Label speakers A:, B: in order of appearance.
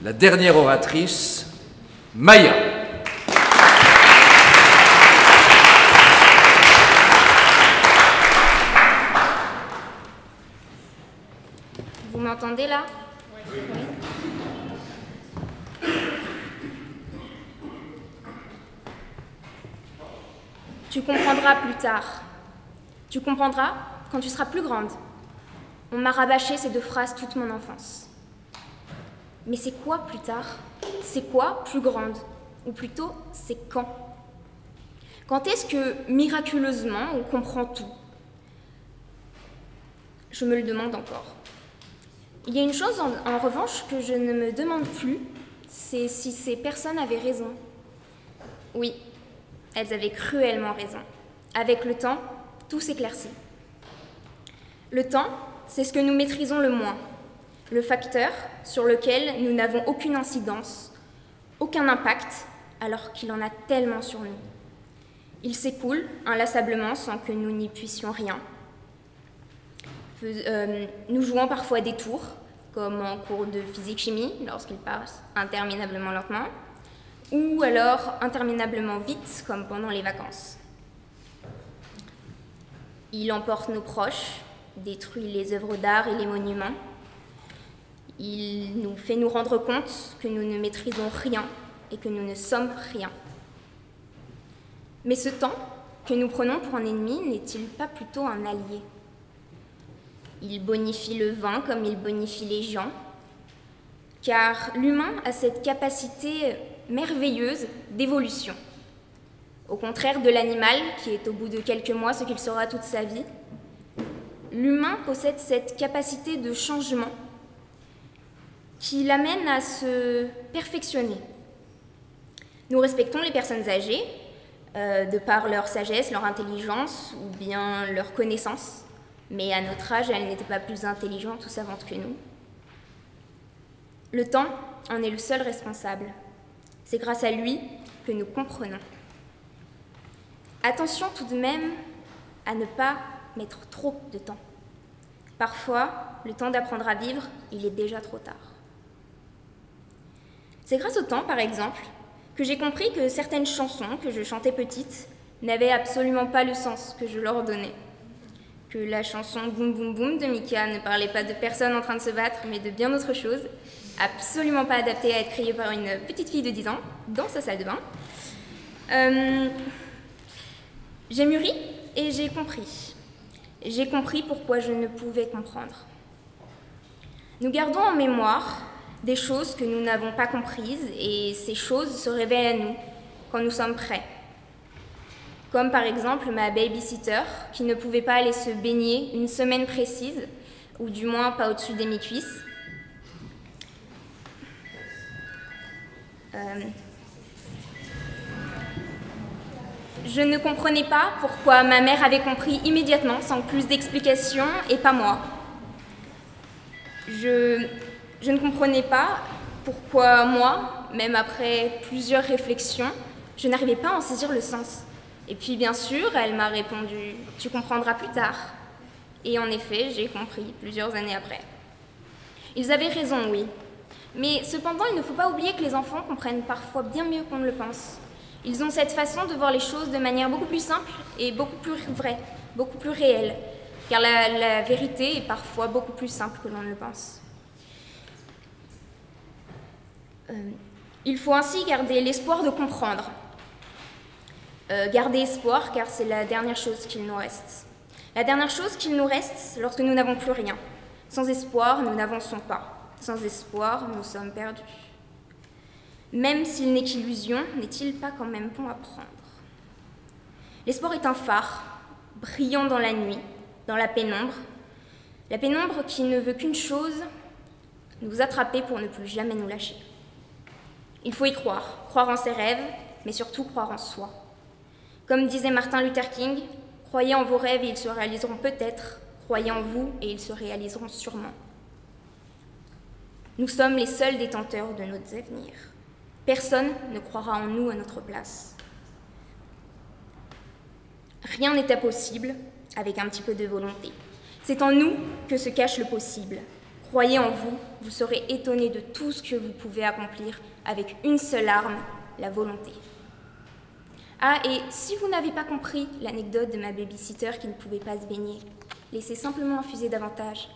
A: la dernière oratrice, Maya.
B: Vous m'entendez là? Oui. Tu comprendras plus tard. Tu comprendras quand tu seras plus grande. On m'a rabâché ces deux phrases toute mon enfance. Mais c'est quoi plus tard? C'est quoi plus grande? Ou plutôt, c'est quand? Quand est-ce que, miraculeusement, on comprend tout? Je me le demande encore. Il y a une chose, en revanche, que je ne me demande plus, c'est si ces personnes avaient raison. Oui, elles avaient cruellement raison. Avec le temps, tout s'éclaircit. Le temps, c'est ce que nous maîtrisons le moins, le facteur sur lequel nous n'avons aucune incidence, aucun impact, alors qu'il en a tellement sur nous. Il s'écoule inlassablement sans que nous n'y puissions rien. Nous jouons parfois des tours, comme en cours de physique-chimie, lorsqu'il passe interminablement lentement, ou alors interminablement vite, comme pendant les vacances. Il emporte nos proches, détruit les œuvres d'art et les monuments. Il nous fait nous rendre compte que nous ne maîtrisons rien et que nous ne sommes rien. Mais ce temps que nous prenons pour un ennemi n'est-il pas plutôt un allié? Il bonifie le vin comme il bonifie les gens, car l'humain a cette capacité merveilleuse d'évolution. Au contraire de l'animal, qui est au bout de quelques mois ce qu'il sera toute sa vie, l'humain possède cette capacité de changement qui l'amène à se perfectionner. Nous respectons les personnes âgées, de par leur sagesse, leur intelligence ou bien leur connaissance, mais à notre âge, elles n'étaient pas plus intelligentes ou savantes que nous. Le temps en est le seul responsable. C'est grâce à lui que nous comprenons. Attention tout de même à ne pas mettre trop de temps. Parfois, le temps d'apprendre à vivre, il est déjà trop tard. C'est grâce au temps, par exemple, que j'ai compris que certaines chansons que je chantais petite n'avaient absolument pas le sens que je leur donnais. Que la chanson Boum Boum Boum de Mika ne parlait pas de personnes en train de se battre, mais de bien autre chose, absolument pas adaptée à être criée par une petite fille de 10 ans dans sa salle de bain. J'ai mûri et j'ai compris. J'ai compris pourquoi je ne pouvais comprendre. Nous gardons en mémoire des choses que nous n'avons pas comprises et ces choses se révèlent à nous quand nous sommes prêts. Comme par exemple ma babysitter qui ne pouvait pas aller se baigner une semaine précise, ou du moins pas au-dessus des mi-cuisses. Je ne comprenais pas pourquoi ma mère avait compris immédiatement, sans plus d'explications, et pas moi. Je ne comprenais pas pourquoi moi, même après plusieurs réflexions, je n'arrivais pas à en saisir le sens. Et puis bien sûr, elle m'a répondu « Tu comprendras plus tard ». Et en effet, j'ai compris plusieurs années après. Ils avaient raison, oui. Mais cependant, il ne faut pas oublier que les enfants comprennent parfois bien mieux qu'on ne le pense. Ils ont cette façon de voir les choses de manière beaucoup plus simple et beaucoup plus vraie, beaucoup plus réelle, car la vérité est parfois beaucoup plus simple que l'on ne le pense. Il faut ainsi garder l'espoir de comprendre. Garder espoir, car c'est la dernière chose qu'il nous reste. La dernière chose qu'il nous reste lorsque nous n'avons plus rien. Sans espoir, nous n'avançons pas. Sans espoir, nous sommes perdus. Même s'il n'est qu'illusion, n'est-il pas quand même bon à prendre? L'espoir est un phare, brillant dans la nuit, dans la pénombre qui ne veut qu'une chose, nous attraper pour ne plus jamais nous lâcher. Il faut y croire, croire en ses rêves, mais surtout croire en soi. Comme disait Martin Luther King, « Croyez en vos rêves et ils se réaliseront peut-être, croyez en vous et ils se réaliseront sûrement. » Nous sommes les seuls détenteurs de notre avenir. Personne ne croira en nous à notre place. Rien n'est impossible avec un petit peu de volonté. C'est en nous que se cache le possible. Croyez en vous, vous serez étonnés de tout ce que vous pouvez accomplir avec une seule arme, la volonté. Ah, et si vous n'avez pas compris l'anecdote de ma babysitter qui ne pouvait pas se baigner, laissez simplement infuser davantage.